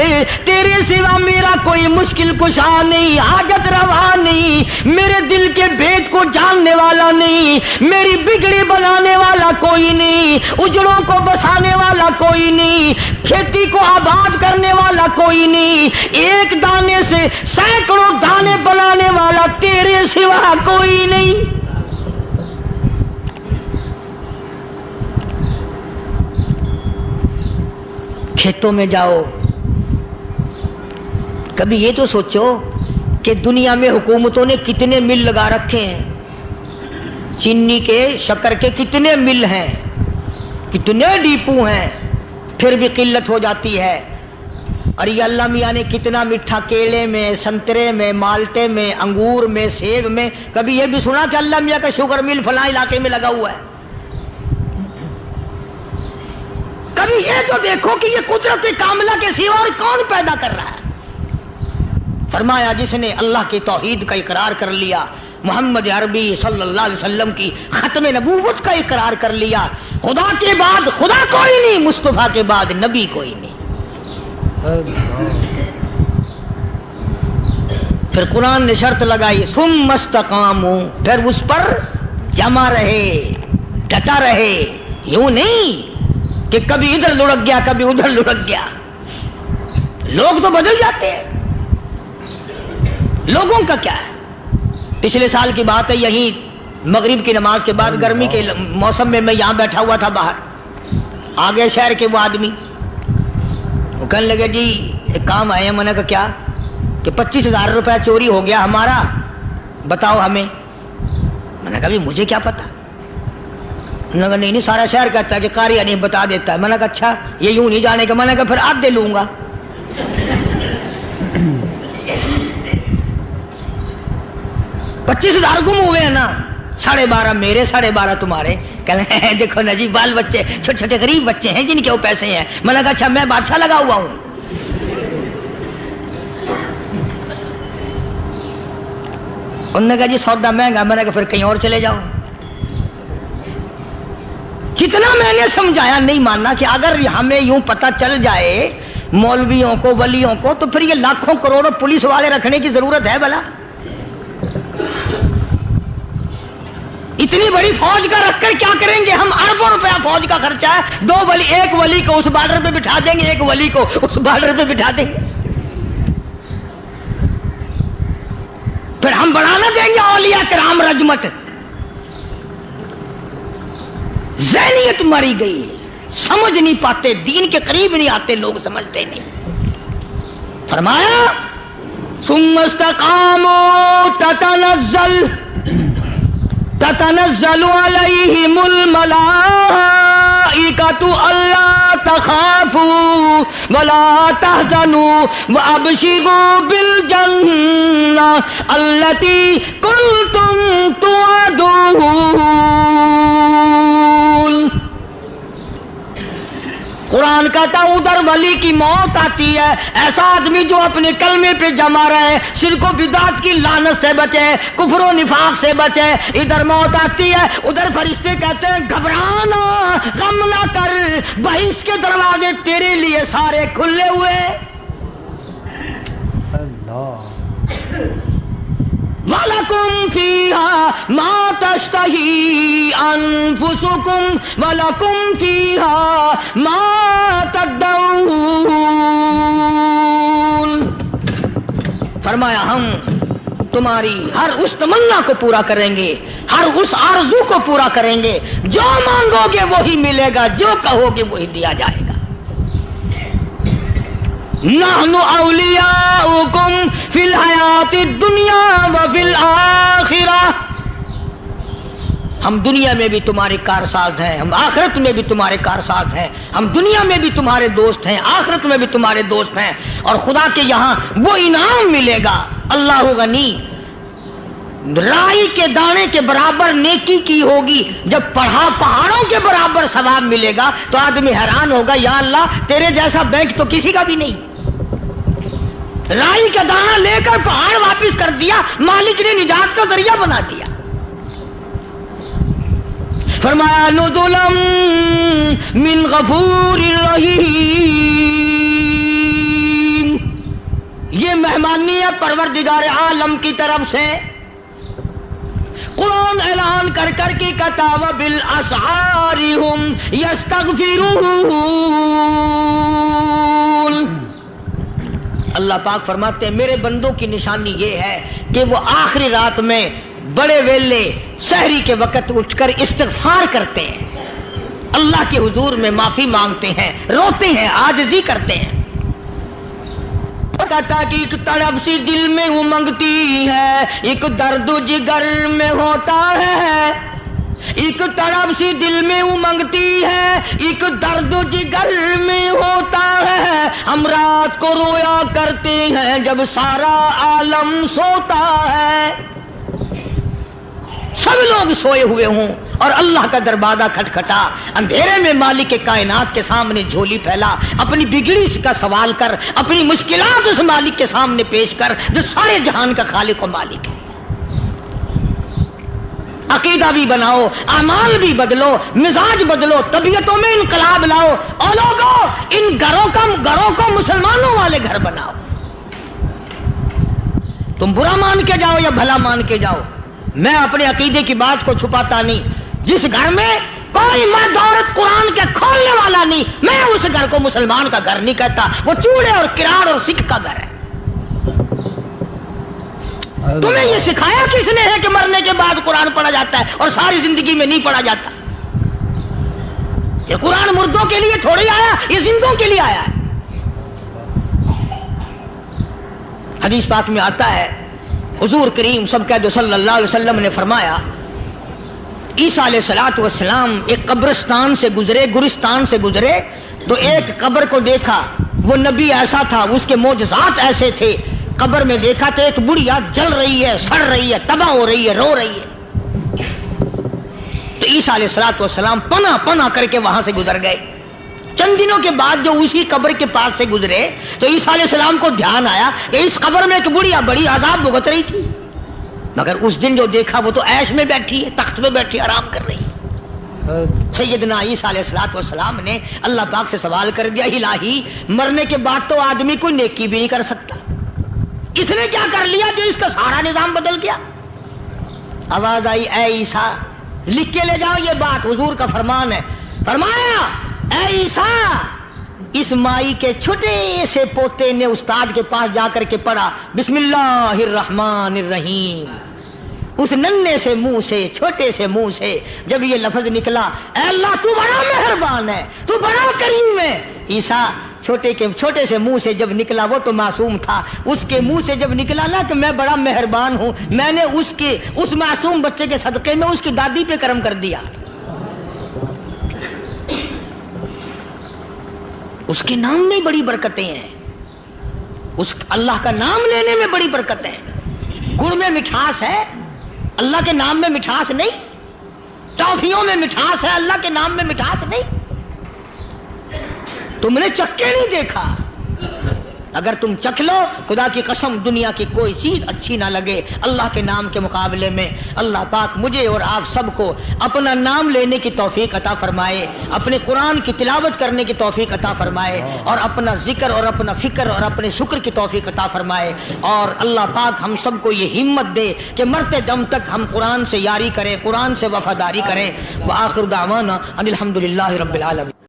تیرے سوا میرا کوئی مشکل کشا نہیں، حاجت روا نہیں، میرے دل کے بھید کو جاننے والا نہیں، میری بگڑی بنانے والا کوئی نہیں، اجڑوں کو بسانے والا کوئی نہیں، کھیتی کو آباد کرنے والا کوئی نہیں، ایک دانے سے سینکڑوں دانے بنانے والا تیرے سوا کوئی نہیں۔ کھیتوں میں جاؤ، کبھی یہ تو سوچو کہ دنیا میں حکومتوں نے کتنے مل لگا رکھے ہیں، چینی کے، شکر کے کتنے مل ہیں، کتنے ڈیپو ہیں، پھر بھی قلت ہو جاتی ہے۔ اور یہ اللہ میاں نے کتنا میٹھا کیلے میں، سنترے میں، مالٹے میں، انگور میں، سیب میں، کبھی یہ بھی سنا کہ اللہ میاں کا شوگر مل فلاں علاقے میں لگا ہوا ہے؟ کبھی یہ تو دیکھو کہ یہ قدرت کاملہ کے سوا اور کون پیدا کر رہا ہے؟ فرمایا جس نے اللہ کی توحید کا اقرار کر لیا، محمد عربی صلی اللہ علیہ وسلم کی ختم نبوت کا اقرار کر لیا، خدا کے بعد خدا کوئی نہیں، مصطفیٰ کے بعد نبی کوئی نہیں۔ پھر قرآن نے شرط لگائی ثم استقاموا، پھر اس پر جمع رہے، ڈٹا رہے، یوں نہیں کہ کبھی ادھر لڑک گیا کبھی ادھر لڑک گیا۔ لوگ تو بدل جاتے ہیں، لوگوں کا کیا ہے؟ پچھلے سال کی بات ہے، یہیں مغرب کی نماز کے بعد گرمی کے موسم میں یہاں بیٹھا ہوا تھا، باہر آگے شہر کے وہ آدمی، وہ کہنے لگے جی ایک کام آئے ہیں۔ میں نے کہا کیا؟ کہ 25,000 روپے چوری ہو گیا ہمارا، بتاؤ ہمیں۔ میں نے کہا بھی مجھے کیا پتا؟ انہوں نے کہا نہیں سارا شہر کہتا ہے کہ قاری نہیں بتا دیتا ہے۔ میں نے کہا اچھا یہ یوں نہیں جانے کا؟ میں نے کہا پھر آدھے لوں گا۔ 25,000 گم ہوئے ہیں نا، 12.5 میرے 12.5 تمہارے۔ کہنے ہیں دیکھو نا جی بال بچے چھوٹے چھوٹے غریب بچے ہیں جن کے وہ پیسے ہیں۔ میں نے کہا اچھا میں بادشاہ لگا ہوا ہوں؟ انہوں نے کہا جی سودا مہنگا۔ میں نے کہا پھر کہیں اور چلے جاؤ۔ جتنا میں نے سمجھایا نہیں ماننا کہ اگر ہمیں یوں پتہ چل جائے مولویوں کو، ولیوں کو، تو پھر یہ لاکھوں کروڑوں پولیس والے رکھنے کی ضرورت ہے بھلا؟ اتنی بڑی فوج کا رکھ کر کیا کریں گے ہم؟ اربوں روپیہ فوج کا خرچہ ہے، 2 ولی، ایک ولی کو اس بارڈر پہ بٹھا دیں گے، ایک ولی کو اس بارڈر پہ بٹھا دیں گے، پھر ہم بڑھانا دیں گے اولیاء کرام رجمت۔ ذہنیت ماری گئی، سمجھ نہیں پاتے، دین کے قریب نہیں آتے لوگ، سمجھتے نہیں۔ فرمایا ثم استقاموا تتنزل علیہم الملائکۃ الا تخافوا ولا تحزنوا وابشروا بالجنہ التی کنتم توعدون۔ قرآن کہتا ہے ادھر ولی کی موت آتی ہے، ایسا آدمی جو اپنے کلمے پہ جمع رہے، شرک و بدعت کی لعنت سے بچے، کفر و نفاق سے بچے۔ ادھر موت آتی ہے، ادھر فرشتے کہتے ہیں گھبرانا، غم نہ کر، بہشت کے دروازے تیرے لیے سارے کھلے ہوئے۔ وَلَكُمْ فِيهَا مَا تَشْتَهِي أَنفُسُكُمْ وَلَكُمْ فِيهَا مَا تَدَّعُونَ۔ فرمایا ہم تمہاری ہر اس تمنا کو پورا کریں گے، ہر اس آرزو کو پورا کریں گے، جو مانگو گے وہی ملے گا، جو کہو گے وہی دیا جائے گا۔ نحن اولیاؤکم فی الحیات الدنیا وفی الآخرہ، ہم دنیا میں بھی تمہارے کارساز ہیں، ہم آخرت میں بھی تمہارے کارساز ہیں، ہم دنیا میں بھی تمہارے دوست ہیں، آخرت میں بھی تمہارے دوست ہیں، اور خدا کے یہاں وہ انعام ملے گا۔ اللہ غنی، رائی کے دانے کے برابر نیکی کی ہوگی، جب پڑھا پہاڑوں کے برابر ثواب ملے گا تو آدمی حیران ہوگا، یا اللہ تیرے جیسا بینک تو کسی کا بھی نہیں۔ رائی کا دانہ لے کر پہاڑ واپس کر دیا، مالک نے نجات کا ذریعہ بنا دیا۔ فرمایا نزلا من غفور رحیم، یہ مہمانی ہے پروردگار عالم کی طرف سے۔ قرآن اعلان کر کر کے کہتا وبالاسحار هم یستغفرون، اللہ پاک فرماتے ہیں میرے بندوں کی نشانی یہ ہے کہ وہ آخری رات میں بڑے ویلے سحری کے وقت اٹھ کر استغفار کرتے ہیں، اللہ کے حضور میں معافی مانگتے ہیں، روتے ہیں، عاجزی کرتے ہیں۔ کہتا کہ ایک تڑپ سی دل میں امنگتی ہے، ایک درد جگر میں ہوتا ہے، ایک تڑپ سی دل میں امنگتی ہے، ایک درد جگر میں ہوتا ہے، ہم رات کو رویا کرتے ہیں جب سارا عالم سوتا ہے۔ سب لوگ سوئے ہوئے ہوں اور اللہ کا دروازہ کھٹکھٹا، اندھیرے میں مالک کائنات کے سامنے جھولی پھیلا، اپنی بگڑی کا سوال کر، اپنی مشکلات اس مالک کے سامنے پیش کر جو سارے جہان کا خالق و مالک ہے۔ عقیدہ بھی بناؤ، اعمال بھی بدلو، مزاج بدلو، طبیعتوں میں انقلاب لاؤ، اور لوگوں ان گھروں کو مسلمانوں والے گھر بناؤ۔ تم برا مان کے جاؤ یا بھلا مان کے جاؤ، میں اپنے عقیدے کی بات کو چھپاتا نہیں۔ جس گھر میں کوئی مرد عورت قرآن کے کھولنے والا نہیں، میں اس گھر کو مسلمان کا گھر نہیں کہتا، وہ چوڑے اور کراڑ اور سکھ کا گھر ہے۔ تمہیں یہ سکھایا کس نے ہے کہ مرنے کے بعد قرآن پڑھا جاتا ہے اور ساری زندگی میں نہیں پڑھا جاتا؟ یہ قرآن مردوں کے لیے تھوڑی آیا، یہ زندوں کے لیے آیا ہے۔ حدیث پاک میں آتا ہے حضور کریم سب کہہ دو صلی اللہ علیہ وسلم نے فرمایا عیسیٰ علیہ الصلوۃ والسلام ایک قبرستان سے گزرے، گورستان سے گزرے تو ایک قبر کو دیکھا، وہ نبی ایسا تھا، اس کے معجزات ایسے تھے۔ قبر میں دیکھا تو ایک بڑھیا جل رہی ہے، سڑ رہی ہے، تباہ ہو رہی ہے، رو رہی ہے۔ تو عیسیٰ علیہ الصلوۃ والسلام پناہ کر کے وہاں سے گزر گئے۔ چند دنوں کے بعد جو اسی قبر کے پاس سے گزرے تو عیسیٰ علیہ السلام کو دھیان آیا کہ اس قبر میں ایک بڑھیا بڑی عذاب بھگت رہی تھی، مگر اس دن جو دیکھا وہ تو عیش میں بیٹھی ہے، تخت میں بیٹھی آرام کر رہی ہے۔ سیدنا عیسیٰ علیہ الصلوۃ والسلام نے اللہ پاک سے سوال کر دیا، الہی مرنے کے بعد تو آدمی کوئی نیکی بھی نہیں کر سکتا، اس نے کیا کر لیا جو اس کا سارا نظام بدل گیا؟ آواز آئی اے عیسیٰ لکھ کے لے جاؤ یہ بات، حضور کا فرمان ہے۔ فرمایا اے عیسیٰ، اس مائی کے چھوٹے سے پوتے نے استاد کے پاس جا کر کے پڑھا بسم اللہ الرحمن الرحیم، اس ننھے سے منہ سے، چھوٹے سے منہ سے جب یہ لفظ نکلا اے اللہ تو بڑا مہربان ہے، تو بڑا کریم ہے، عیسیٰ چھوٹے سے منہ سے جب نکلا، وہ تو معصوم تھا، اس کے منہ سے جب نکلا نا تو میں بڑا مہربان ہوں، میں نے اس معصوم بچے کے صدقے میں اس کی دادی پہ کرم کر دیا، اس کے نام میں بڑی برکتیں ہیں، اس اللہ کا نام لینے میں بڑی برکتیں ہیں۔ گڑ میں مٹھاس ہے، اللہ کے نام میں مٹھاس نہیں، ٹافیوں میں مٹھاس ہے، اللہ کے نام میں مٹھاس نہیں۔ تم نے چکھ کے نہیں دیکھا، اگر تم چکھ لو خدا کی قسم دنیا کی کوئی چیز اچھی نہ لگے اللہ کے نام کے مقابلے میں۔ اللہ پاک مجھے اور آپ سب کو اپنا نام لینے کی توفیق عطا فرمائے، اپنے قرآن کی تلاوت کرنے کی توفیق عطا فرمائے، اور اپنا ذکر اور اپنا فکر اور اپنے شکر کی توفیق عطا فرمائے، اور اللہ پاک ہم سب کو یہ ہمت دے کہ مرتے دم تک ہم قرآن سے یاری کریں، قرآن سے وفاداری کریں۔ وآخر دعوانا ان الحمدللہ رب العالمین۔